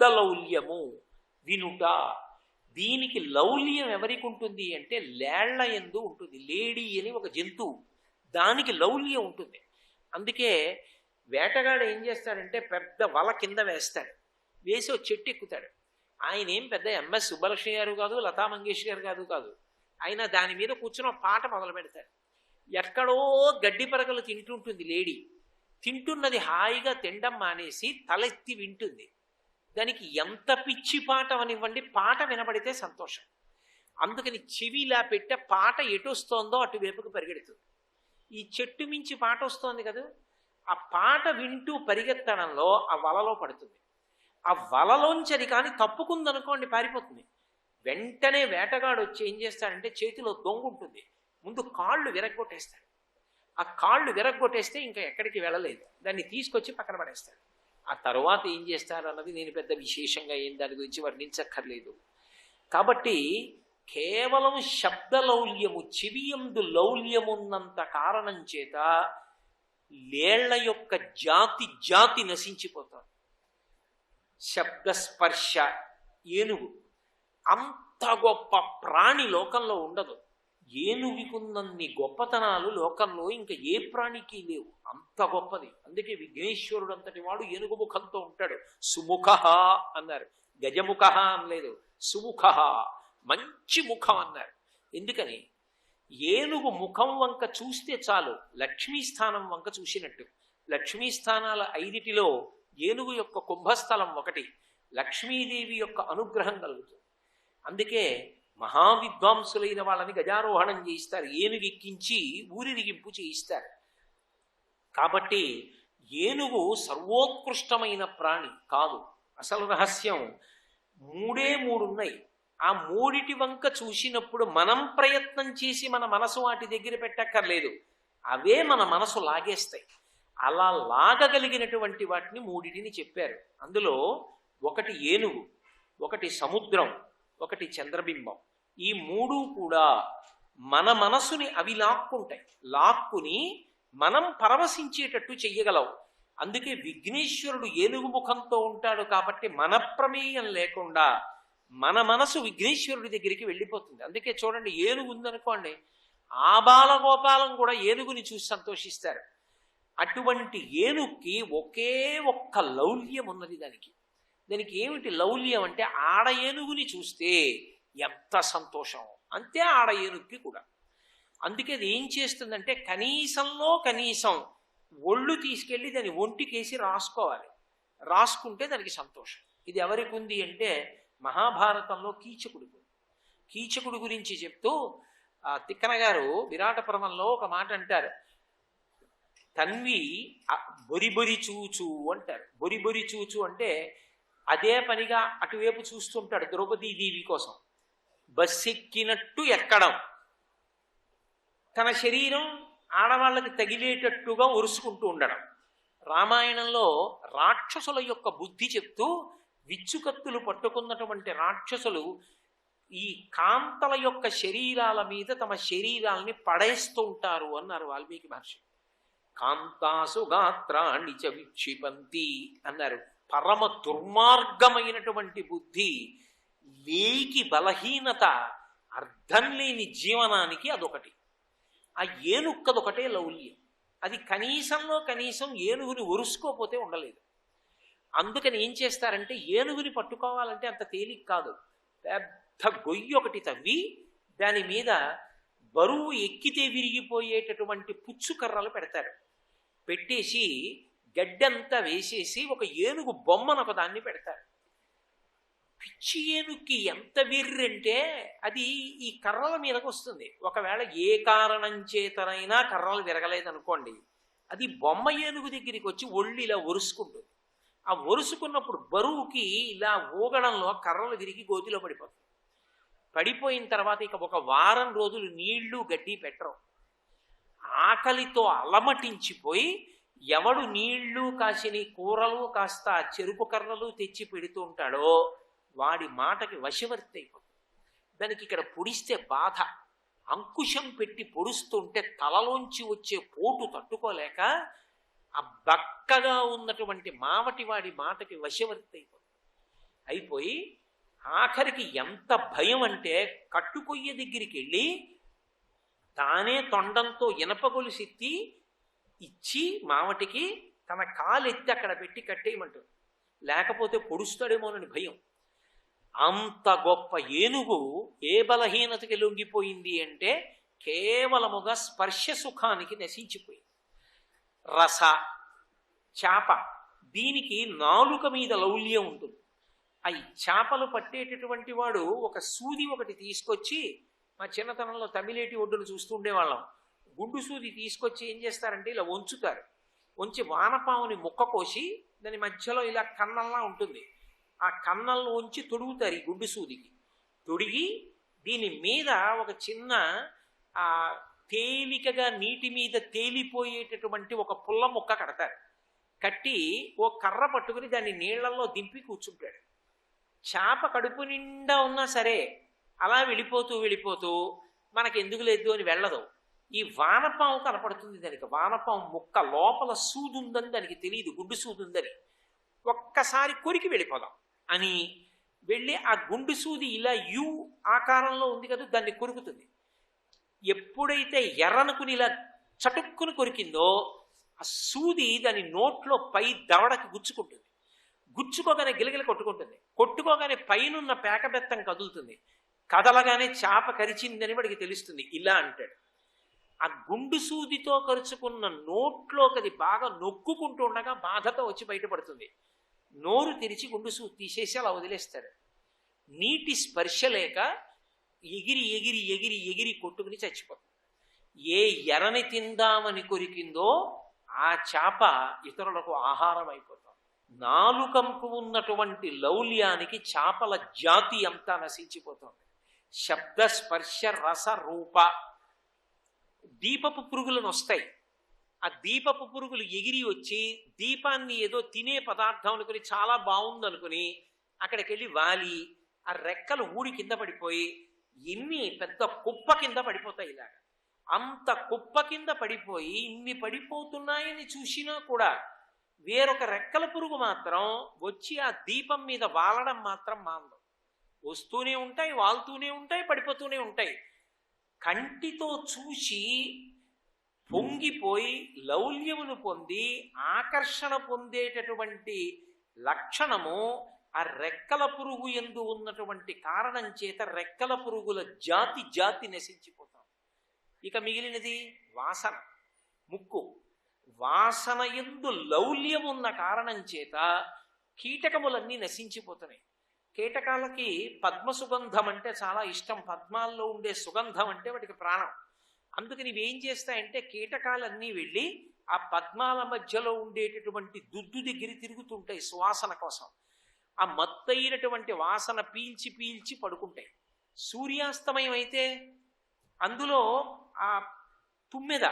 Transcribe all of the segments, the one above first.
శబ్దలౌల్యము వినుట. దీనికి లౌల్యం ఎవరికి ఉంటుంది అంటే లేళ్ల యందు ఉంటుంది. లేడీ అని ఒక జంతువు, దానికి లౌల్యం ఉంటుంది. అందుకే వేటగాడు ఏం చేస్తాడంటే పెద్ద వల కింద వేస్తాడు, వేసి ఒక చెట్టు ఎక్కుతాడు. ఆయన ఏం పెద్ద ఎంఎస్ సుబ్బలక్ష్మి గారు కాదు, లతా మంగేష్కర్ గారు కాదు. ఆయన దాని మీద కూర్చుని ఒక పాట మొదలు పెడతాడు. ఎక్కడో గడ్డి పరకలు తింటుంటుంది లేడీ. తింటున్నది హాయిగా తినడం మానేసి తలెత్తి వింటుంది. దానికి ఎంత పిచ్చి పాట అనివ్వండి, పాట వినబడితే సంతోషం. అందుకని చెవి ఇలా పెట్టే పాట ఎటు వస్తోందో అటువైపుకు పరిగెడుతుంది. ఈ చెట్టు మించి పాట వస్తోంది కదా, ఆ పాట వింటూ పరిగెత్తడంలో ఆ వలలో పడుతుంది. ఆ వలలోంచి అది కానీ తప్పుకుందనుకోండి పారిపోతుంది. వెంటనే వేటగాడు వచ్చి ఏం చేస్తాడంటే చేతిలో దొంగ ఉంటుంది, ముందు కాళ్ళు విరగ్గొట్టేస్తాడు. ఆ కాళ్ళు విరగ్గొట్టేస్తే ఇంకా ఎక్కడికి వెళ్ళలేదు, దాన్ని తీసుకొచ్చి పక్కన పడేస్తాడు. ఆ తరువాత ఏం చేస్తారు అన్నది నేను పెద్ద విశేషంగా ఏం దాని గురించి వర్ణించక్కర్లేదు. కాబట్టి కేవలం శబ్దలౌల్యము, చెవియందు లౌల్యమున్నంత కారణం చేత లేళ్ల యొక్క జాతి నశించిపోతుంది. శబ్దస్పర్శ, ఏనుగు అంత గొప్ప ప్రాణి లోకంలో ఉండదు. ఏనుగుకున్నన్ని గొప్పతనాలు లోకంలో ఇంకా ఏ ప్రాణికి లేవు, అంత గొప్పది. అందుకే విఘ్నేశ్వరుడు అంతటి వాడు ఏనుగు ముఖంతో ఉంటాడు. సుముఖ అన్నారు, గజముఖ అనలేదు, సుముఖ, మంచి ముఖం అన్నారు. ఎందుకని? ఏనుగు ముఖం వంక చూస్తే చాలు లక్ష్మీస్థానం వంక చూసినట్టు. లక్ష్మీస్థానాల 5టిలో ఏనుగు యొక్క కుంభస్థలం ఒకటి. లక్ష్మీదేవి యొక్క అనుగ్రహం కలుగుతుంది. అందుకే మహావిద్వాంసులైన వాళ్ళని గజారోహణం చేయిస్తారు, ఏనుగు ఎక్కించి ఊరిరిగింపు చేయిస్తారు. కాబట్టి ఏనుగు సర్వోత్కృష్టమైన ప్రాణి కాదు. అసలు రహస్యం 3 ఉన్నాయి. ఆ 3 వంక చూసినప్పుడు మనం ప్రయత్నం చేసి మన మనసు వాటి దగ్గర పెట్టక్కర్లేదు, అవే మన మనసు లాగేస్తాయి. అలా లాగగలిగినటువంటి వాటిని 3టిని చెప్పారు. అందులో ఒకటి ఏనుగు, ఒకటి సముద్రం, ఒకటి చంద్రబింబం. ఈ 3 కూడా మన మనసుని అవి లాక్కుంటాయి. లాక్కుని మనం పరవశించేటట్టు చెయ్యగలవు. అందుకే విఘ్నేశ్వరుడు ఏనుగు ముఖంతో ఉంటాడు కాబట్టి మన ప్రమేయం లేకుండా మన మనసు విఘ్నేశ్వరుడి దగ్గరికి వెళ్ళిపోతుంది. అందుకే చూడండి, ఏనుగు ఉందనుకోండి, ఆ బాలగోపాలం కూడా ఏనుగుని చూసి సంతోషిస్తారు. అటువంటి ఏనుగుకి ఒకే ఒక్క లౌల్యం ఉన్నది. దానికి ఏమిటి లౌల్యం అంటే, ఆడ ఏనుగుని చూస్తే ఎంత సంతోషం, అంతే ఆడ ఏనుగుకి కూడా. అందుకే అది ఏం చేస్తుందంటే కనీసంలో కనీసం ఒళ్ళు తీసుకెళ్ళి దాని ఒంటికేసి రాసుకోవాలి. రాసుకుంటే దానికి సంతోషం. ఇది ఎవరికి ఉంది అంటే మహాభారతంలో కీచకుడి గురించి చెప్తూ తిక్కన గారు విరాట పర్వంలో ఒక మాట అంటారు. తన్వి బొరిబొరి చూచు అంటారు. బొరిబొరి చూచు అంటే అదే పనిగా అటువైపు చూస్తుంటాడు ద్రౌపదీదేవి కోసం. బస్సెక్కినట్టు ఎక్కడం, తన శరీరం ఆడవాళ్ళకి తగిలేటట్టుగా ఒరుసుకుంటూ ఉండడం. రామాయణంలో రాక్షసుల యొక్క బుద్ధి చెప్తూ విచ్చుకత్తులు పట్టుకున్నటువంటి రాక్షసులు ఈ కాంతల యొక్క శరీరాల మీద తమ శరీరాల్ని పడేస్తూ ఉంటారు అన్నారు వాల్మీకి మహర్షి. కాంతాసు గాత్రాణి చ విక్షిపంతి అన్నారు. పరమ దుర్మార్గమైనటువంటి బుద్ధి, లేకి బలహీనత, అర్థం లేని జీవనానికి అదొకటి. ఆ ఏనుక్కదొకటే లౌల్యం. అది కనీసంలో కనీసం ఏనుగుని ఒరుసుకోపోతే ఉండలేదు. అందుకని ఏం చేస్తారంటే ఏనుగుని పట్టుకోవాలంటే అంత తేలిక కాదు. పెద్ద గొయ్యి ఒకటి తవ్వి దాని మీద బరువు ఎక్కితే విరిగిపోయేటటువంటి పుచ్చుకర్రలు పెడతారు. పెట్టేసి గడ్డంతా వేసేసి ఒక ఏనుగు బొమ్మను ఒక దాన్ని పెడతారు. పిచ్చి ఏనుగుకి ఎంత వెర్రంటే అది ఈ కర్రల మీదకి వస్తుంది. ఒకవేళ ఏ కారణం చేతనైనా కర్రలు విరగలేదనుకోండి, అది బొమ్మ ఏనుగు దగ్గరికి వచ్చి ఒళ్ళు ఇలా ఒరుసుకుంటుంది. ఆ ఒరుసుకున్నప్పుడు బరువుకి ఇలా ఊగడంలో కర్రలు విరిగి గోతిలో పడిపోతుంది. పడిపోయిన తర్వాత ఇక ఒక వారం రోజులు నీళ్లు గడ్డి పెట్టరు. ఆకలితో అలమటించిపోయి ఎవడు నీళ్లు కాసిన కూరలు కాస్త చెరుకు కర్రలు తెచ్చి పెడుతూ ఉంటాడో వాడి మాటకి వశవర్తి అయిపోతుంది. దానికి ఇక్కడ పొడిస్తే బాధ, అంకుశం పెట్టి పొడుస్తుంటే తలలోంచి వచ్చే పోటు తట్టుకోలేక ఆ బక్కగా ఉన్నటువంటి మావటి వాడి మాటకి వశవర్తి అయిపోతుంది. అయిపోయి ఆఖరికి ఎంత భయం అంటే కట్టుకొయ్య దగ్గరికి వెళ్ళి తానే తొండంతో ఇనప గొలుసెత్తి ఇచ్చి మావటికి తన కాలు ఎత్తి అక్కడ పెట్టి కట్టేయమంటారు, లేకపోతే పొడుస్తాడేమోనని భయం. అంత గొప్ప ఏనుగు ఏ బలహీనతకి లొంగిపోయింది అంటే కేవలముగా స్పర్శ సుఖానికి నశించిపోయింది. రస చేప, దీనికి నాలుక మీద లౌల్యం ఉంటుంది. ఈ చేపలు పట్టేటటువంటి వాడు ఒక సూది ఒకటి తీసుకొచ్చి, మా చిన్నతనంలో తమిళేటి ఒడ్డును చూస్తూ ఉండేవాళ్ళం, గుండు సూది తీసుకొచ్చి ఏం చేస్తారంటే ఇలా వంచుతారు. వంచి వానపాముని ముక్క కోసి దాని మధ్యలో ఇలా కన్నంలా ఉంటుంది, ఆ కన్నంలో ఉంచి తొడుగుతారు ఈ గుండు సూదికి. తొడిగి దీని మీద ఒక చిన్న తేలికగా నీటి మీద తేలిపోయేటటువంటి ఒక పుల్ల ముక్క కడతారు. కట్టి ఓ కర్ర పట్టుకుని దాన్ని నీళ్లలో దింపి కూర్చుంటాడు. చేప కడుపు నిండా ఉన్నా సరే అలా వెళ్ళిపోతూ వెళ్ళిపోతూ మనకెందుకు లేదు అని వెళ్ళదు. ఈ వానపాము కనపడుతుంది దానికి, వానపాము ముక్క లోపల సూదుందని దానికి తెలియదు, గుండు సూదుందని. ఒక్కసారి కొరికి వెళ్ళిపోదాం అని వెళ్ళి ఆ గుండు సూది ఇలా యు ఆకారంలో ఉంది కదా, దాన్ని కొరుకుతుంది. ఎప్పుడైతే ఎర్రనుకుని ఇలా చటుక్కుని కొరికిందో ఆ సూది దాని నోట్లో పై దవడకి గుచ్చుకుంటుంది. గుచ్చుకోగానే గిలగిల కొట్టుకుంటుంది. కొట్టుకోగానే పైనున్న పేకబెత్తం కదులుతుంది. కదలగానే చేప కరిచిందని వాడికి తెలుస్తుంది. ఇలా అంటాడు. ఆ గుండు సూదితో కరుచుకున్న నోట్లోకి అది బాగా నొక్కుకుంటూ ఉండగా బాధతో వచ్చి బయటపడుతుంది. నోరు తెరిచి గుండు సూది తీసేసి అలా వదిలేస్తాడు. నీటి స్పర్శ లేక ఎగిరి ఎగిరి ఎగిరి ఎగిరి కొట్టుకుని చచ్చిపోతుంది. ఏ ఎరని తిందామని కొరికిందో ఆ చేప ఇతరులకు ఆహారం అయిపోతుంది. నాలుకంకు ఉన్నటువంటి లౌల్యానికి చేపల జాతి అంతా నశించిపోతుంది. శబ్ద స్పర్శ రస రూప. దీపపు పురుగులను వస్తాయి. ఆ దీపపు పురుగులు ఎగిరి వచ్చి దీపాన్ని ఏదో తినే పదార్థం అనుకుని చాలా బాగుందనుకుని అక్కడికి వెళ్ళి వాలి ఆ రెక్కలు ఊడి కింద పడిపోయి ఇన్ని పెద్ద కుప్ప కింద పడిపోతాయి. ఇలాగ అంత కుప్ప కింద పడిపోయి ఇన్ని పడిపోతున్నాయని చూసినా కూడా వేరొక రెక్కల పురుగు మాత్రం వచ్చి ఆ దీపం మీద వాలడం మాత్రం మానదు. వస్తూనే ఉంటాయి, వాలుతూనే ఉంటాయి, పడిపోతూనే ఉంటాయి. కంటితో చూసి పొంగిపోయి లౌల్యమును పొంది ఆకర్షణ పొందేటటువంటి లక్షణము ఆ రెక్కల పురుగు యందు ఉన్నటువంటి కారణం చేత రెక్కల పురుగుల జాతి నశించిపోతాం. ఇక మిగిలినది వాసన, ముక్కు. వాసన యందు లౌల్యం ఉన్న కారణం చేత కీటకములన్నీ నశించిపోతున్నాయి. కీటకాలకి పద్మ సుగంధం అంటే చాలా ఇష్టం. పద్మాల్లో ఉండే సుగంధం అంటే వాటికి ప్రాణం. అందుకని ఇవేం చేస్తాయంటే కీటకాలన్నీ వెళ్ళి ఆ పద్మాల మధ్యలో ఉండేటటువంటి దుద్దు దగ్గర తిరుగుతుంటాయి సువాసన కోసం. ఆ మత్తైనటువంటి వాసన పీల్చి పీల్చి పడుకుంటాయి. సూర్యాస్తమయం అయితే అందులో ఆ తుమ్మెద,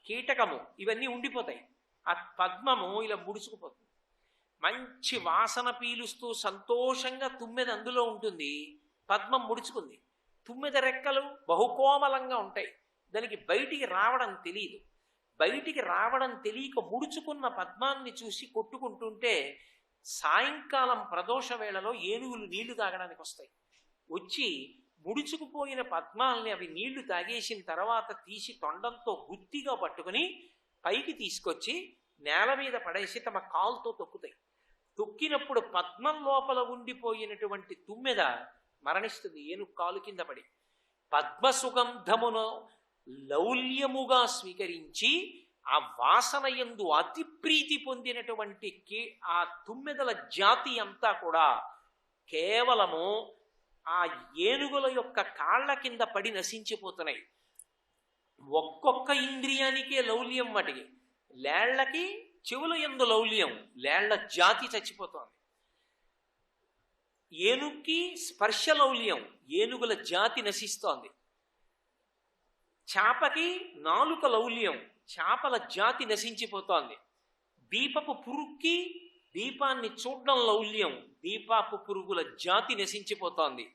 కీటకము ఇవన్నీ ఉండిపోతాయి. ఆ పద్మము ఇలా ముడుచుకుపోతుంది. మంచి వాసన పీలుస్తూ సంతోషంగా తుమ్మెద అందులో ఉంటుంది. పద్మం ముడుచుకుంది. తుమ్మెద రెక్కలు బహుకోమలంగా ఉంటాయి. దానికి బయటికి రావడం తెలియదు. బయటికి రావడం తెలియక ముడుచుకున్న పద్మాన్ని చూసి కొట్టుకుంటుంటే సాయంకాలం ప్రదోష వేళలో ఏనుగులు నీళ్లు తాగడానికి వస్తాయి. వచ్చి ముడుచుకుపోయిన పద్మాల్ని అవి నీళ్లు తాగేసిన తర్వాత తీసి తొండంతో గుత్తిగా పట్టుకుని పైకి తీసుకొచ్చి నేల మీద పడేసి తమ కాలుతో తొక్కుతాయి. తొక్కినప్పుడు పద్మం లోపల ఉండిపోయినటువంటి తుమ్మెద మరణిస్తుంది ఏనుగు కాలు కింద పడి. పద్మ సుగంధమును లౌల్యముగా స్వీకరించి ఆ వాసన యందు అతి ప్రీతి పొందినటువంటి ఆ తుమ్మెదల జాతి అంతా కూడా కేవలము ఆ ఏనుగుల యొక్క కాళ్ల కింద పడి నశించిపోతున్నాయి. ఒక్కొక్క ఇంద్రియానికే లౌల్యం వాటికి. లేళ్లకి చెవుల యందు లౌల్యం, లేళ్ల జాతి చచ్చిపోతోంది. ఏనుగుకి స్పర్శ లౌల్యం, ఏనుగుల జాతి నశిస్తోంది. చేపకి నాలుక లౌల్యం, చేపల జాతి నశించిపోతోంది. దీపపు పురుగుకి దీపాన్ని చూడడం లౌల్యం, దీపపు పురుగుల జాతి నశించిపోతోంది.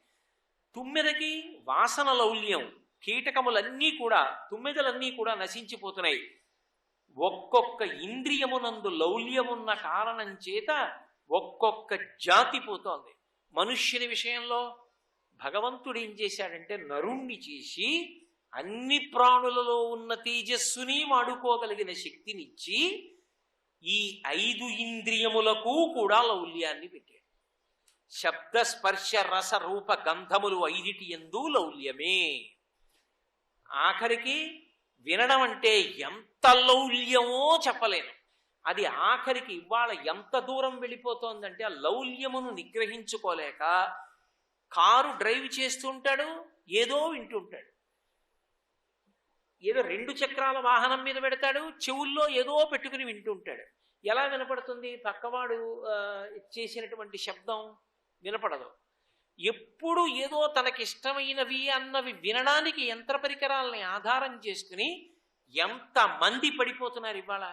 తుమ్మెదకి వాసన లౌల్యం, కీటకములన్నీ కూడా తుమ్మెదలన్నీ కూడా నశించిపోతున్నాయి. ఒక్కొక్క ఇంద్రియమునందు లౌల్యమున్న కారణం చేత ఒక్కొక్క జాతి పోతోంది. మనుష్యుని విషయంలో భగవంతుడు ఏం చేశాడంటే నరుణ్ణి చేసి అన్ని ప్రాణులలో ఉన్న తేజస్సుని వాడుకోగలిగిన శక్తినిచ్చి ఈ 5 ఇంద్రియములకు కూడా లౌల్యాన్ని పెట్టాడు. శబ్ద స్పర్శ రస రూప గంధములు 5టి యందు లౌల్యమే. ఆఖరికి వినడం అంటే ఎంత లౌల్యమో చెప్పలేను. అది ఆఖరికి ఇవాళ ఎంత దూరం వెళ్ళిపోతోందంటే ఆ లౌల్యమును నిగ్రహించుకోలేక కారు డ్రైవ్ చేస్తుంటాడు, ఏదో వింటుంటాడు. ఏదో 2 చక్రాల వాహనం మీద పెడతాడు, చెవుల్లో ఏదో పెట్టుకుని వింటుంటాడు. ఎలా వినపడుతుంది? పక్కవాడు చేసినటువంటి శబ్దం వినపడదు. ఎప్పుడు ఏదో తనకిష్టమైనవి అన్నవి వినడానికి యంత్ర పరికరాలని ఆధారం చేసుకుని ఎంతమంది పడిపోతున్నారు ఇవాళ.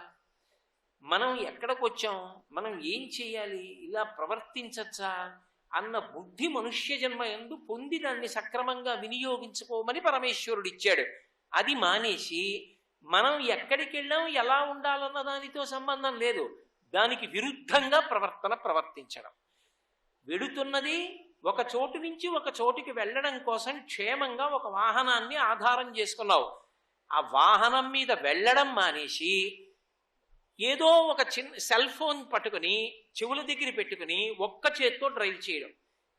మనం ఎక్కడికి వచ్చాం, మనం ఏం చేయాలి, ఇలా ప్రవర్తించచ్చా అన్న బుద్ధి మనుష్య జన్మ యందు పొంది దాన్ని సక్రమంగా వినియోగించుకోమని పరమేశ్వరుడు ఇచ్చాడు. అది మానేసి మనం ఎక్కడికి వెళ్ళాం, ఎలా ఉండాలన్న దానితో సంబంధం లేదు, దానికి విరుద్ధంగా ప్రవర్తించడం. వెడుతున్నది ఒక చోటు నుంచి ఒక చోటుకి వెళ్ళడం కోసం క్షేమంగా ఒక వాహనాన్ని ఆధారం చేసుకున్నావు. ఆ వాహనం మీద వెళ్ళడం మానేసి ఏదో ఒక చిన్న సెల్ ఫోన్ పట్టుకుని చెవుల దగ్గర పెట్టుకుని ఒక్క చేత్తో డ్రైవ్ చేయడం.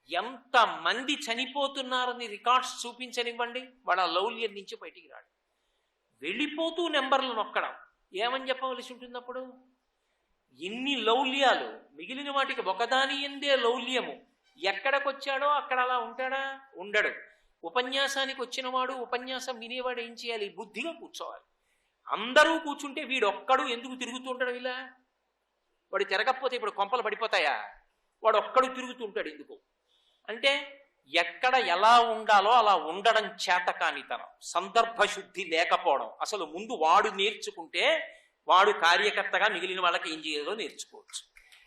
ఎంతమంది చనిపోతున్నారని రికార్డ్స్ చూపించనివ్వండి, వాళ్ళ లౌల్యం నుంచి బయటికి రాడు. వెళ్ళిపోతూ నెంబర్లు నొక్కడం. ఏమని చెప్పవలసి ఉంటుంది అప్పుడు? ఇన్ని లౌల్యాలు, మిగిలిన వాటికి ఒకదాని ఎందే లౌల్యము. ఎక్కడికొచ్చాడో అక్కడ అలా ఉంటాడా? ఉండడు. ఉపన్యాసానికి వచ్చినవాడు, ఉపన్యాసం వినేవాడు ఏం చేయాలి? బుద్ధిగా కూర్చోవాలి. అందరూ కూర్చుంటే వీడొక్కడు ఎందుకు తిరుగుతుంటాడు? ఇలా వాడు తిరగకపోతే ఇప్పుడు కొంపలు పడిపోతాయా? వాడు ఒక్కడు తిరుగుతుంటాడు ఎందుకు అంటే ఎక్కడ ఎలా ఉండాలో అలా ఉండడం చేతకానితనం, సందర్భశుద్ధి లేకపోవడం. అసలు ముందు వాడు నేర్చుకుంటే వాడు కార్యకర్తగా మిగిలిన వాళ్ళకి ఏం చేయాలో నేర్చుకోవచ్చు.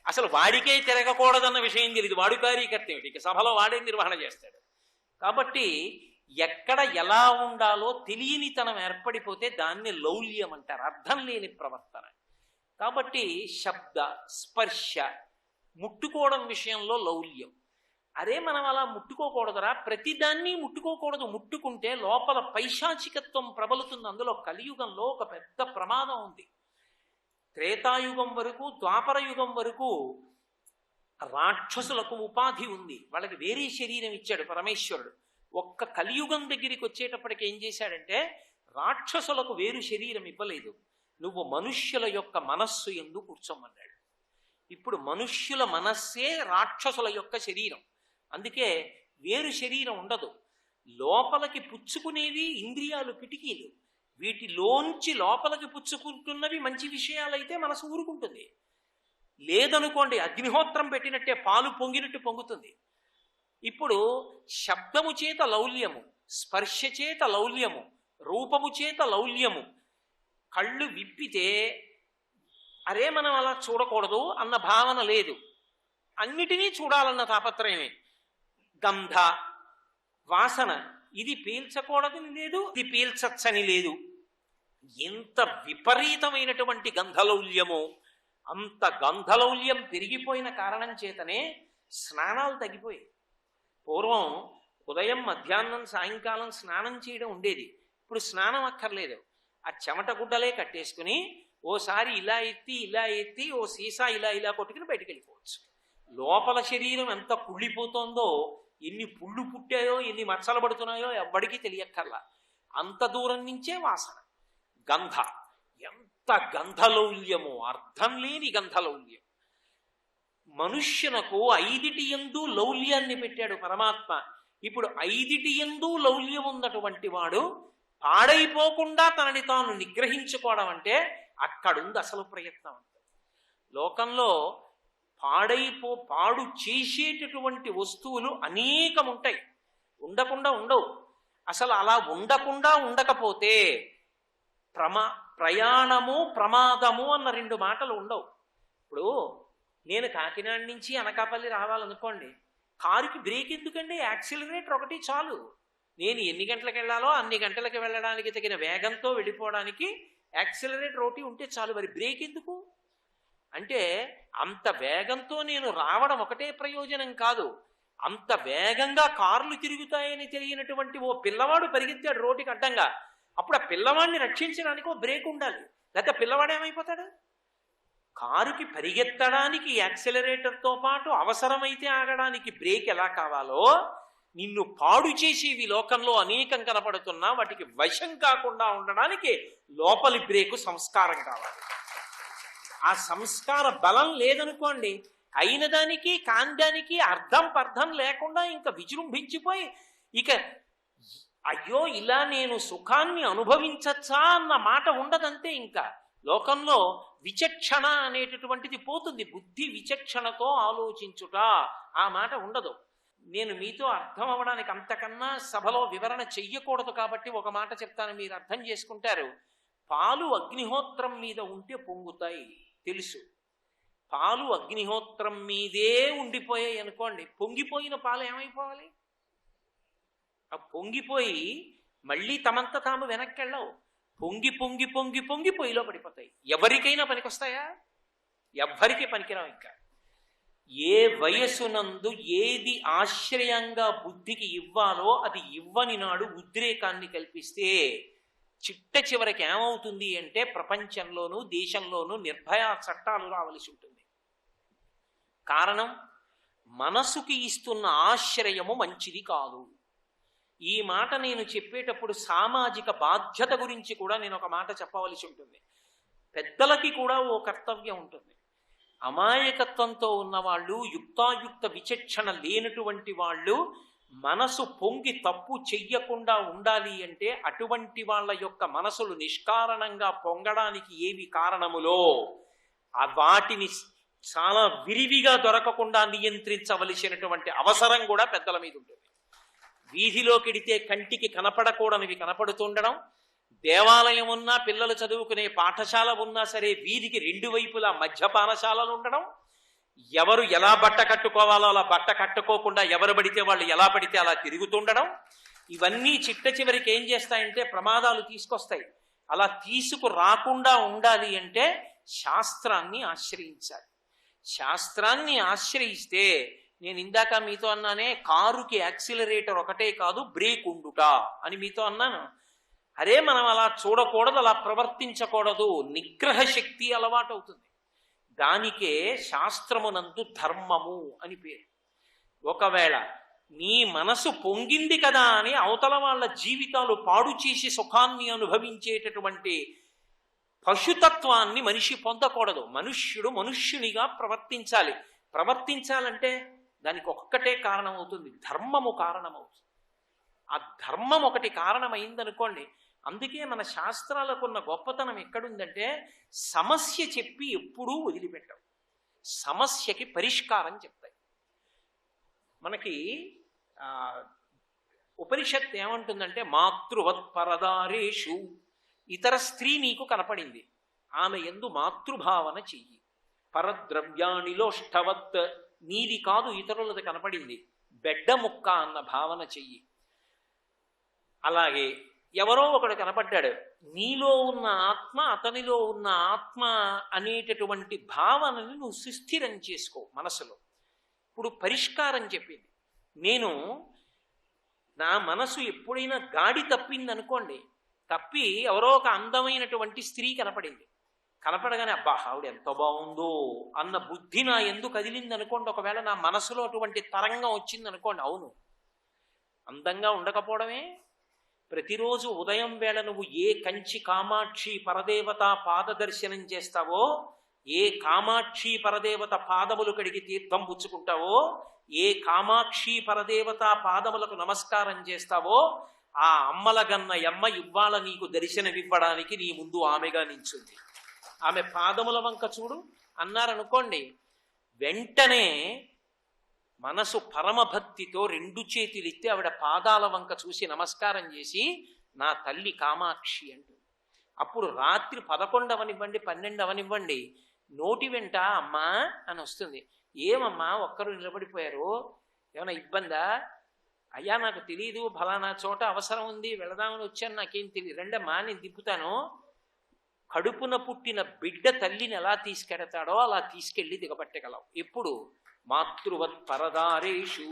అసలు వాడికే తిరగకూడదన్న విషయం తెలియదు, వాడు కార్యకర్త ఏమిటి, ఇక సభలో వాడే నిర్వహణ చేస్తాడు. కాబట్టి ఎక్కడ ఎలా ఉండాలో తెలియనితనం ఏర్పడిపోతే దాన్ని లౌల్యం అంటారు, అర్థం లేని ప్రవర్తన. కాబట్టి శబ్ద స్పర్శ ముట్టుకోవడం విషయంలో లౌల్యం. అరే మనం అలా ముట్టుకోకూడదురా, ప్రతిదాన్ని ముట్టుకోకూడదు. ముట్టుకుంటే లోపల పైశాచికత్వం ప్రబలుతుంది. అందులో కలియుగంలో ఒక పెద్ద ప్రమాదం ఉంది. త్రేతాయుగం వరకు, ద్వాపర యుగం వరకు రాక్షసులకు ఉపాధి ఉంది, వాళ్ళకి వేరే శరీరం ఇచ్చాడు పరమేశ్వరుడు. ఒక్క కలియుగం దగ్గరికి వచ్చేటప్పటికి ఏం చేశాడంటే రాక్షసులకు వేరు శరీరం ఇవ్వలేదు, నువ్వు మనుష్యుల యొక్క మనస్సు యందు కూర్చోమన్నాడు. ఇప్పుడు మనుష్యుల మనస్సే రాక్షసుల యొక్క శరీరం. అందుకే వేరు శరీరం ఉండదు. లోపలికి పుచ్చుకునేవి ఇంద్రియాలు, కిటికీలు. వీటిలోంచి లోపలికి పుచ్చుకుంటున్నవి మంచి విషయాలైతే మనసు ఊరుకుంటుంది. లేదనుకోండి అగ్నిహోత్రం పెట్టినట్టే పాలు పొంగినట్టు పొంగుతుంది. ఇప్పుడు శబ్దము చేత లౌల్యము, స్పర్శ చేత లౌల్యము, రూపము చేత లౌల్యము. కళ్ళు విప్పితే అరే మనం అలా చూడకూడదు అన్న భావన లేదు, అన్నిటినీ చూడాలన్న తాపత్రయమే. గంధ వాసన, ఇది పీల్చకూడదని లేదు, ఇది పీల్చచ్చని లేదు. ఎంత విపరీతమైనటువంటి గంధలౌల్యమో, అంత గంధలౌల్యం పెరిగిపోయిన కారణం చేతనే స్నానాలు తగ్గిపోయాయి. పూర్వం ఉదయం మధ్యాహ్నం సాయంకాలం స్నానం చేయడం ఉండేది, ఇప్పుడు స్నానం అక్కర్లేదు. ఆ చెమట గుడ్డలే కట్టేసుకుని ఓసారి ఇలా ఎత్తి ఓ సీసా ఇలా కొట్టుకుని బయటికి వెళ్ళిపోవచ్చు. లోపల శరీరం ఎంత కుళ్ళిపోతుందో, ఎన్ని పుళ్ళు పుట్టాయో, ఎన్ని మచ్చలు పడుతున్నాయో ఎవ్వడికి తెలియక్కర్లా. అంత దూరం నుంచే వాసన. గంధ, ఎంత గంధలౌల్యమో, అర్థం లేని గంధలౌల్యం. మనుష్యునకు 5టి యందు లౌల్యాన్ని పెట్టాడు పరమాత్మ. ఇప్పుడు 5టి యందు లౌల్యం ఉన్నటువంటి వాడు పాడైపోకుండా తనని తాను నిగ్రహించుకోవడం అంటే అక్కడుంది అసలు ప్రయత్నం. లోకంలో పాడు చేసేటటువంటి వస్తువులు అనేకం ఉంటాయి, ఉండకుండా ఉండవు. అసలు అలా ఉండకుండా ఉండకపోతే ప్రయాణము ప్రమాదము అన్న 2 మాటలు ఉండవు. ఇప్పుడు నేను కాకినాడ నుంచి అనకాపల్లి రావాలనుకోండి, కారుకి బ్రేక్ ఎందుకండి, యాక్సిలరేటర్ ఒకటి చాలు. నేను ఎన్ని గంటలకు వెళ్ళాలో అన్ని గంటలకు వెళ్ళడానికి తగిన వేగంతో వెళ్ళిపోవడానికి యాక్సిలరేటర్ ఒకటి ఉంటే చాలు. మరి బ్రేక్ ఎందుకు అంటే అంత వేగంతో నేను రావడం ఒకటే ప్రయోజనం కాదు, అంత వేగంగా కార్లు తిరుగుతాయని తెలియనటువంటి ఓ పిల్లవాడు పరిగెత్తాడు రోడ్డుకి అడ్డంగా. అప్పుడు ఆ పిల్లవాడిని రక్షించడానికి ఓ బ్రేక్ ఉండాలి, లేకపోతే పిల్లవాడు ఏమైపోతాడు? కారుకి పరిగెత్తడానికి యాక్సిలరేటర్తో పాటు అవసరమైతే ఆగడానికి బ్రేక్ ఎలా కావాలో, నిన్ను పాడు చేసేవి లోకంలో అనేకం కనపడుతున్నా వాటికి వశం కాకుండా ఉండడానికి లోపలి బ్రేకు సంస్కారం కావాలి. ఆ సంస్కార బలం లేదనుకోండి, అయిన దానికి కాందానికి అర్థం పర్థం లేకుండా ఇంకా విజృంభించిపోయి ఇక అయ్యో ఇలా నేను సుఖాన్ని అనుభవించచ్చా అన్న మాట ఉండదంతే. ఇంకా లోకంలో విచక్షణ అనేటటువంటిది పోతుంది. బుద్ధి విచక్షణతో ఆలోచించుట ఆ మాట ఉండదు. నేను మీతో అర్థం అవ్వడానికి అంతకన్నా సభలో వివరణ చెయ్యకూడదు కాబట్టి ఒక మాట చెప్తాను, మీరు అర్థం చేసుకుంటారు. పాలు అగ్నిహోత్రం మీద ఉంటే పొంగుతాయి తెలుసు. పాలు అగ్నిహోత్రం మీదే ఉండిపోయాయి అనుకోండి, పొంగిపోయిన పాలు ఏమైపోవాలి? ఆ పొంగిపోయి మళ్ళీ తమంత తాము వెనక్కి వెళ్ళవు. పొంగి పొంగి పొంగి పొంగి పొయ్యిలో పడిపోతాయి. ఎవరికైనా పనికొస్తాయా? ఎవ్వరికీ పనికిరావు. ఇంకా ఏ వయసునందు ఏది ఆశ్రయంగా బుద్ధికి ఇవ్వాలో అది ఇవ్వని నాడు ఉద్రేకాన్ని కల్పిస్తే చిట్ట చివరికి ఏమవుతుంది అంటే ప్రపంచంలోనూ దేశంలోనూ నిర్భయ చట్టాలు రావలసి ఉంటుంది. కారణం, మనసుకి ఇస్తున్న ఆశ్రయము మంచిది కాదు. ఈ మాట నేను చెప్పేటప్పుడు సామాజిక బాధ్యత గురించి కూడా నేను ఒక మాట చెప్పవలసి ఉంటుంది. పెద్దలకి కూడా ఓ కర్తవ్యం ఉంటుంది. అమాయకత్వంతో ఉన్నవాళ్ళు, యుక్తాయుక్త విచక్షణ లేనటువంటి వాళ్ళు మనసు పొంగి తప్పు చెయ్యకుండా ఉండాలి అంటే అటువంటి వాళ్ళ యొక్క మనసులు నిష్కారణంగా పొంగడానికి ఏవి కారణములో వాటిని చాలా విరివిగా దొరకకుండా నియంత్రించవలసినటువంటి అవసరం కూడా పెద్దల మీద ఉంటుంది. వీధిలోకెడితే కంటికి కనపడకూడనివి కనపడుతుండడం, దేవాలయం ఉన్నా, పిల్లలు చదువుకునే పాఠశాల ఉన్నా సరే వీధికి రెండు వైపులా మద్యపానశాలలు ఉండడం, ఎవరు ఎలా బట్ట కట్టుకోవాలో అలా బట్ట కట్టుకోకుండా ఎవరు పడితే వాళ్ళు ఎలా పడితే అలా తిరుగుతుండడం, ఇవన్నీ చిట్ట చివరికి ఏం చేస్తాయంటే ప్రమాదాలు తీసుకొస్తాయి. అలా తీసుకురాకుండా ఉండాలి అంటే శాస్త్రాన్ని ఆశ్రయించాలి. శాస్త్రాన్ని ఆశ్రయిస్తే, నేను ఇందాక మీతో అన్నానే కారుకి యాక్సిలరేటర్ ఒకటే కాదు బ్రేక్ ఉండుట అని మీతో అన్నాను. అరే మనం అలా చూడకూడదు, అలా ప్రవర్తించకూడదు, నిగ్రహ శక్తి అలవాటు అవుతుంది. దానికే శాస్త్రమునందు ధర్మము అని పేరు. ఒకవేళ నీ మనసు పొంగింది కదా అని అవతల వాళ్ళ జీవితాలు పాడు చేసి సుఖాన్ని అనుభవించేటటువంటి పశుతత్వాన్ని మనిషి పొందకూడదు. మనుష్యుడు మనుష్యునిగా ప్రవర్తించాలి. ప్రవర్తించాలంటే దానికి ఒక్కటే కారణం అవుతుంది, ధర్మము కారణమవుతుంది. ఆ ధర్మం ఒకటి కారణమైందనుకోండి. అందుకే మన శాస్త్రాలకున్న గొప్పతనం ఎక్కడుందంటే సమస్య చెప్పి ఎప్పుడూ వదిలిపెట్టవు, సమస్యకి పరిష్కారం చెప్తాయి. మనకి ఉపనిషత్తు ఏమంటుందంటే మాతృవత్ పరదారేషు, ఇతర స్త్రీ నీకు కనపడింది, ఆమె యందు మాతృభావన చెయ్యి. పరద్రవ్యాణిలోష్టవత్, నీది కాదు ఇతరులది కనపడింది, బెడ్డ ముక్క అన్న భావన చెయ్యి. అలాగే ఎవరో ఒకడు కనపడ్డాడు, నీలో ఉన్న ఆత్మ అతనిలో ఉన్న ఆత్మ అనేటటువంటి భావనని నువ్వు సుస్థిరం చేసుకో మనసులో. ఇప్పుడు పరిష్కారం చెప్పింది. నేను నా మనసు ఎప్పుడైనా గాడి తప్పిందనుకోండి, తప్పి ఎవరో ఒక అందమైనటువంటి స్త్రీ కనపడింది, కనపడగానే అబ్బా ఆవిడ ఎంత బాగుందో అన్న బుద్ధి నా ఎందుకు కదిలింది అనుకోండి. ఒకవేళ నా మనసులో అటువంటి తరంగం వచ్చింది అనుకోండి, అవును అందంగా ఉండకపోవడమే. ప్రతిరోజు ఉదయం వేళ నువ్వు ఏ కంచి కామాక్షి పరదేవత పాద దర్శనం చేస్తావో, ఏ కామాక్షి పరదేవత పాదములు కడిగి తీర్థం పుచ్చుకుంటావో, ఏ కామాక్షి పరదేవత పాదములకు నమస్కారం చేస్తావో, ఆ అమ్మలగన్న యమ్మ ఇవ్వాల నీకు దర్శనమివ్వడానికి నీ ముందు ఆమెగా నించుంది. ఆమె పాదముల వంక చూడు అన్నారనుకోండి, వెంటనే మనసు పరమభక్తితో రెండు చేతులెత్తి ఆవిడ పాదాల వంక చూసి నమస్కారం చేసి నా తల్లి కామాక్షి అంటుంది. అప్పుడు రాత్రి 11 అవనివ్వండి 12 అవనివ్వండి, నోటి వెంట అమ్మా అని వస్తుంది. ఏమమ్మా ఒక్కరు నిలబడిపోయారు, ఏమైనా ఇబ్బందా? అయ్యా నాకు తెలియదు, ఫలానా చోట అవసరం ఉంది వెళదామని వచ్చాను, నాకేం తెలియదు, రెండమ్మా నేను దింపుతాను. కడుపున పుట్టిన బిడ్డ తల్లిని ఎలా తీసుకెడతాడో అలా తీసుకెళ్ళి దిగబట్టగలవు. ఎప్పుడు మాతృవత్ పరదారేషు.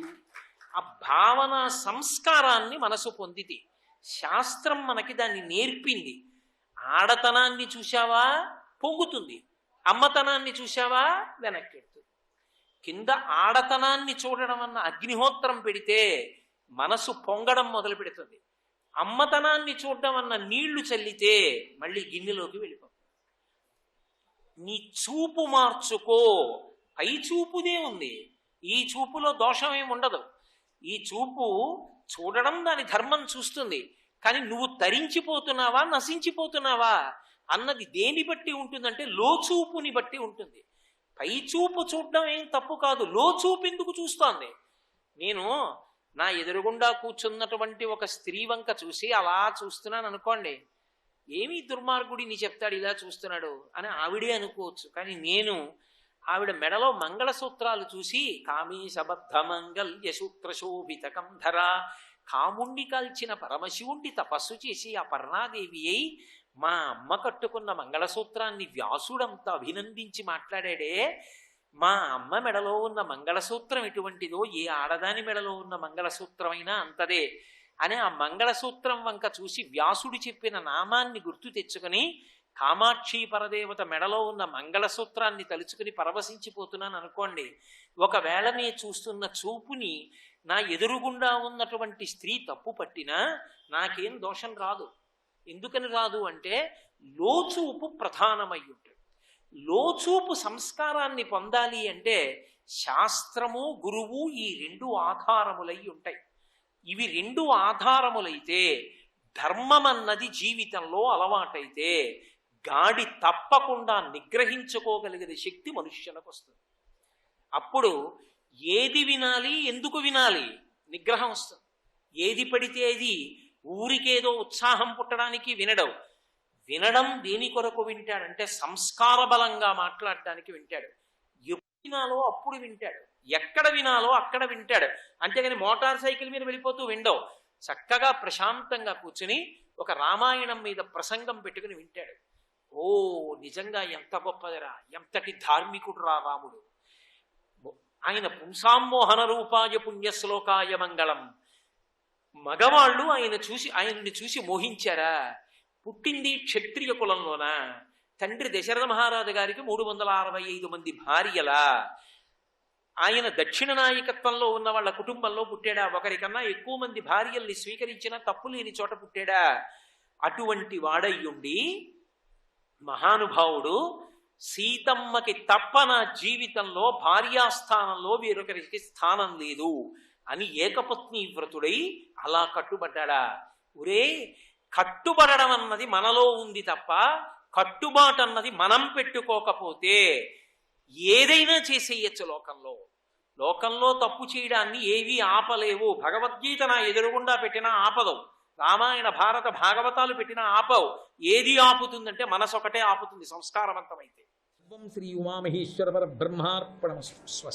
ఆ భావన సంస్కారాన్ని మనసు పొందితే శాస్త్రం మనకి దాన్ని నేర్పింది. ఆడతనాన్ని చూశావా పొంగుతుంది, అమ్మతనాన్ని చూశావా వెనక్కెడుతుంది. కింద ఆడతనాన్ని చూడడం అన్న అగ్నిహోత్రం పెడితే మనసు పొంగడం మొదలు పెడుతుంది. అమ్మతనాన్ని చూడడం అన్న నీళ్లు చల్లితే మళ్ళీ గిన్నెలోకి వెళ్ళిపోతుంది. నీ చూపు మార్చుకో. పై చూపుదే ఉంది, ఈ చూపులో దోషం ఏమి ఉండదు. ఈ చూపు చూడడం దాని ధర్మం చూస్తుంది. కానీ నువ్వు తరించిపోతున్నావా నశించిపోతున్నావా అన్నది దేని బట్టి ఉంటుందంటే లోచూపుని బట్టి ఉంటుంది. పై చూపు చూడడం ఏం తప్పు కాదు, లోచూపు ఎందుకు చూస్తోంది? నేను నా ఎదురుగుండా కూర్చున్నటువంటి ఒక స్త్రీ వంక చూసి అలా చూస్తున్నాను అనుకోండి, ఏమీ దుర్మార్గుడి నీ చెప్తాడు ఇలా చూస్తున్నాడు అని ఆవిడే అనుకోవచ్చు. కానీ నేను ఆవిడ మెడలో మంగళసూత్రాలు చూసి కామేశబద్ధ మంగళ్య సూత్ర శోభిత కంధర, కాముణ్ణి కాల్చిన పరమశివుణ్ణి తపస్సు చేసి ఆ పర్ణాదేవి అయి మా అమ్మ కట్టుకున్న మంగళసూత్రాన్ని వ్యాసుడంతా అభినందించి మాట్లాడాడే, మా అమ్మ మెడలో ఉన్న మంగళసూత్రం ఎటువంటిదో ఏ ఆడదాని మెడలో ఉన్న మంగళసూత్రమైనా అంతదే అని ఆ మంగళసూత్రం వంక చూసి వ్యాసుడు చెప్పిన నామాన్ని గుర్తు తెచ్చుకొని కామాక్షి పరదేవత మెడలో ఉన్న మంగళసూత్రాన్ని తలుచుకుని పరవశించిపోతున్నాను అనుకోండి. ఒకవేళ నే చూస్తున్న చూపుని నా ఎదురుగుండా ఉన్నటువంటి స్త్రీ తప్పు పట్టినా నాకేం దోషం రాదు. ఎందుకని రాదు అంటే లోచూపు ప్రధానమై ఉంటుంది. లోచూపు సంస్కారాన్ని పొందాలి అంటే శాస్త్రము గురువు ఈ రెండు ఆధారములై ఉంటాయి. ఇవి రెండు ఆధారములైతే ధర్మం అన్నది జీవితంలో అలవాటైతే గాడి తప్పకుండా నిగ్రహించుకోగలిగిన శక్తి మనుష్యులకు వస్తుంది. అప్పుడు ఏది వినాలి ఎందుకు వినాలి నిగ్రహం వస్తుంది. ఏది పడితే అది ఊరికేదో ఉత్సాహం పుట్టడానికి వినడం దేని కొరకు వింటాడంటే సంస్కార బలంగా మాట్లాడడానికి వింటాడు. ఎప్పుడు వినాలో అప్పుడు వింటాడు, ఎక్కడ వినాలో అక్కడ వింటాడు. అంతేగాని మోటార్ సైకిల్ మీద వెళ్ళిపోతూ విండవు. చక్కగా ప్రశాంతంగా కూర్చుని ఒక రామాయణం మీద ప్రసంగం పెట్టుకుని వింటాడు. ఓ నిజంగా ఎంత గొప్పదిరా, ఎంతటి ధార్మికుడు రా రాముడు, ఆయన పుంసామోహన రూపాయ పుణ్యశ్లోకాయ మంగళం. మగవాళ్ళు ఆయన్ని చూసి మోహించారా? పుట్టింది క్షత్రియ కులంలోన, తండ్రి దశరథ మహారాజు గారికి 365 మంది భార్యలా, ఆయన దక్షిణ నాయకత్వంలో ఉన్న వాళ్ళ కుటుంబంలో పుట్టాడా? ఒకరికన్నా ఎక్కువ మంది భార్యల్ని స్వీకరించిన తప్పు లేని చోట పుట్టాడా? అటువంటి వాడయ్యుండి మహానుభావుడు సీతమ్మకి తప్ప నా జీవితంలో భార్యాస్థానంలో వేరొకరికి స్థానం లేదు అని ఏకపత్ని వ్రతుడై అలా కట్టుబడ్డా. ఒరే, కట్టుబడడం అన్నది మనలో ఉంది తప్ప కట్టుబాటు అన్నది మనం పెట్టుకోకపోతే ఏదైనా చేసేయచ్చు. లోకంలో తప్పు చేయడాన్ని ఏవీ ఆపలేవు. భగవద్గీత నా ఎదురుగుండా పెట్టినా ఆపదవు, రామాయణ భారత భాగవతాలు పెట్టినా ఆపవు. ఏది ఆపుతుందంటే మనసు ఒకటే ఆపుతుంది సంస్కారవంతమైతే. శ్రీ ఉమామహేశ్వర పరబ్రహ్మార్పణమస్తు.